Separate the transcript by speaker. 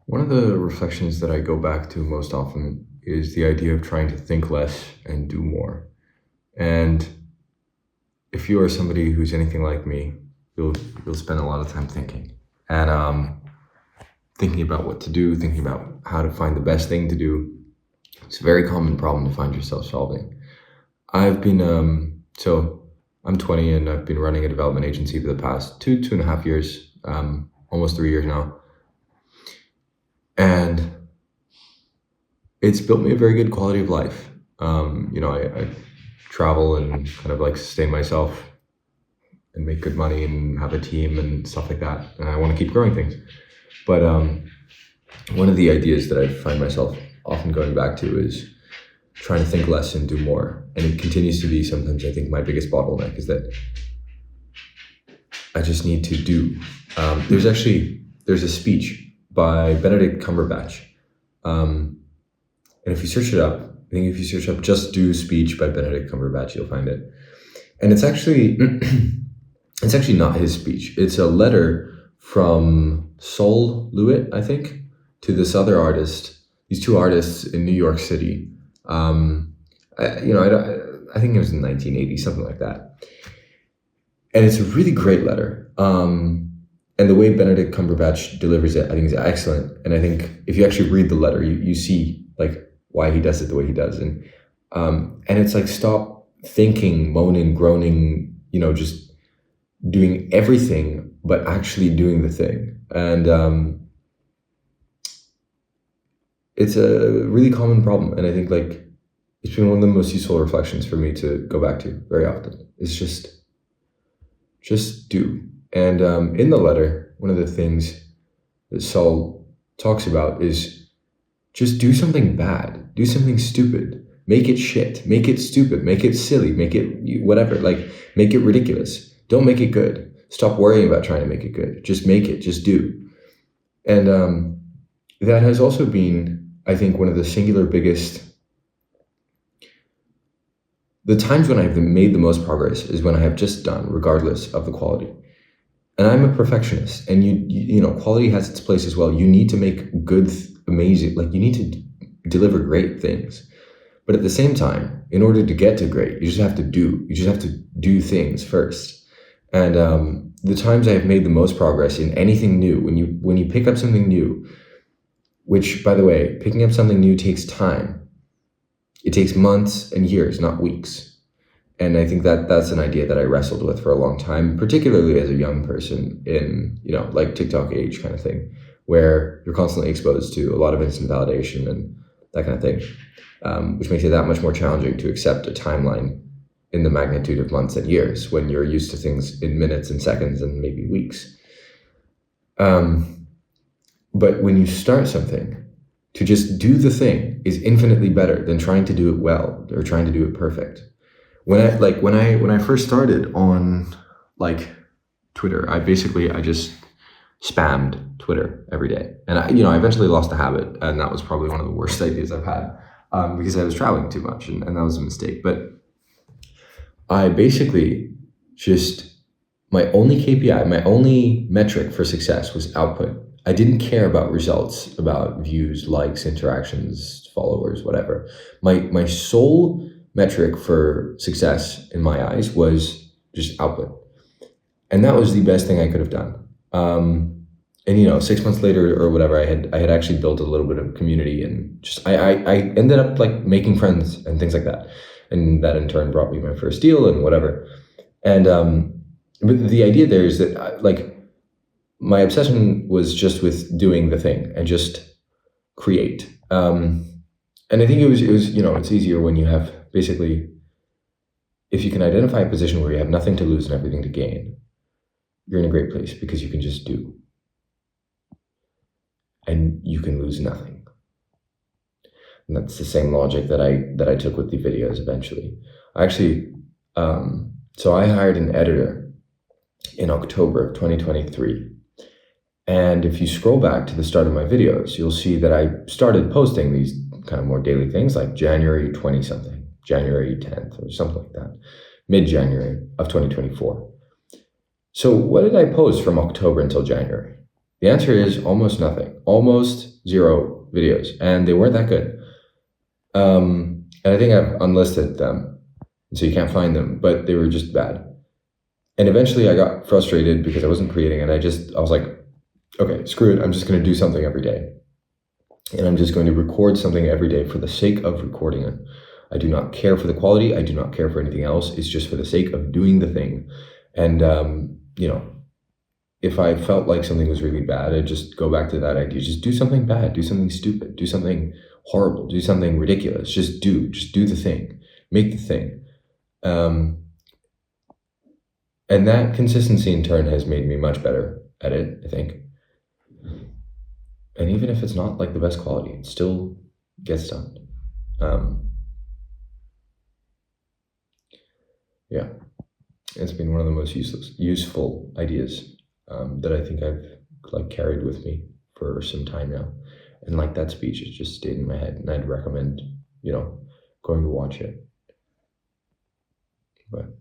Speaker 1: One of the reflections that I go back to most often is the idea of trying to think less and do more. And if you are somebody who's anything like me, you'll you'll spend a lot of time thinking and thinking about what to do, thinking about how to find the best thing to do. It's a very common problem to find yourself solving. I've been I'm 20 and I've been running a development agency for the past 2.5 years, almost 3 years now, and it's built me a very good quality of life. I travel and kind of like sustain myself and make good money and have a team and stuff like that. And I want to keep growing things. But one of the ideas that I find myself often going back to is trying to think less and do more. And it continues to be sometimes, I think, my biggest bottleneck is that I just need to do. There's a speech by Benedict Cumberbatch. And if you search it up, I think if you search up "Just Do" speech by Benedict Cumberbatch, you'll find it. And it's actually it's actually not his speech. It's a letter from Sol Lewitt, I think, to this other artist. These two artists in New York City. I think it was in 1980, something like that. And it's a really great letter. And the way Benedict Cumberbatch delivers it, I think is excellent. And I think if you actually read the letter, you see like why he does it the way he does. And it's like, stop thinking, moaning, groaning, just doing everything, but actually doing the thing. And it's a really common problem. And I think like it's been one of the most useful reflections for me to go back to very often. It's just do. And in the letter, one of the things that Saul talks about is just do something bad, do something stupid, make it shit, make it stupid, make it silly, make it whatever, like make it ridiculous. Don't make it good. Stop worrying about trying to make it good. Just make it, just do. And that has also been, I think, one of the singular biggest. The times when I've made the most progress is when I have just done, regardless of the quality. And I'm a perfectionist, and quality has its place as well. You need to make good, amazing, like you need to deliver great things. But at the same time, in order to get to great, you just have to do. You just have to do things first. And the times I have made the most progress in anything new, when you pick up something new, which, by the way, picking up something new takes time. It takes months and years, not weeks. And I think that's an idea that I wrestled with for a long time, particularly as a young person in, like TikTok age kind of thing, where you're constantly exposed to a lot of instant validation and that kind of thing, which makes it that much more challenging to accept a timeline in the magnitude of months and years when you're used to things in minutes and seconds and maybe weeks. But when you start something, to just do the thing is infinitely better than trying to do it well or trying to do it perfect. When I first started on like Twitter, I just spammed Twitter every day, and I eventually lost the habit, and that was probably one of the worst ideas I've had, because I was traveling too much, and that was a mistake. But I basically just, my only KPI, my only metric for success was output. I didn't care about results, about views, likes, interactions, followers, whatever. My sole metric for success in my eyes was just output. And that was the best thing I could have done. And 6 months later or whatever, I had actually built a little bit of community, and just I ended up like making friends and things like that. And that in turn brought me my first deal and whatever. And but the idea there is that my obsession was just with doing the thing and just create. And I think it was it's easier when you have basically, if you can identify a position where you have nothing to lose and everything to gain, you're in a great place because you can just do. And you can lose nothing. And that's the same logic that I took with the videos eventually. So I hired an editor in October of 2023. And if you scroll back to the start of my videos, you'll see that I started posting these kind of more daily things like January 20 something, January 10th or something like that, mid-January of 2024. So what did I post from October until January? The answer is almost nothing, almost zero videos, and they weren't that good. And I think I've unlisted them, so you can't find them, but they were just bad. And eventually I got frustrated because I wasn't creating, and I was like, okay, screw it. I'm just going to do something every day. And I'm just going to record something every day for the sake of recording it. I do not care for the quality. I do not care for anything else. It's just for the sake of doing the thing. And, if I felt like something was really bad, I'd just go back to that idea. Just do something bad, do something stupid, do something horrible, do something ridiculous. Just do the thing, make the thing. And that consistency in turn has made me much better at it, I think. And even if it's not like the best quality, it still gets done. Yeah, it's been one of the most useful ideas that I think I've like carried with me for some time now. And like that speech has just stayed in my head, and I'd recommend, going to watch it. But,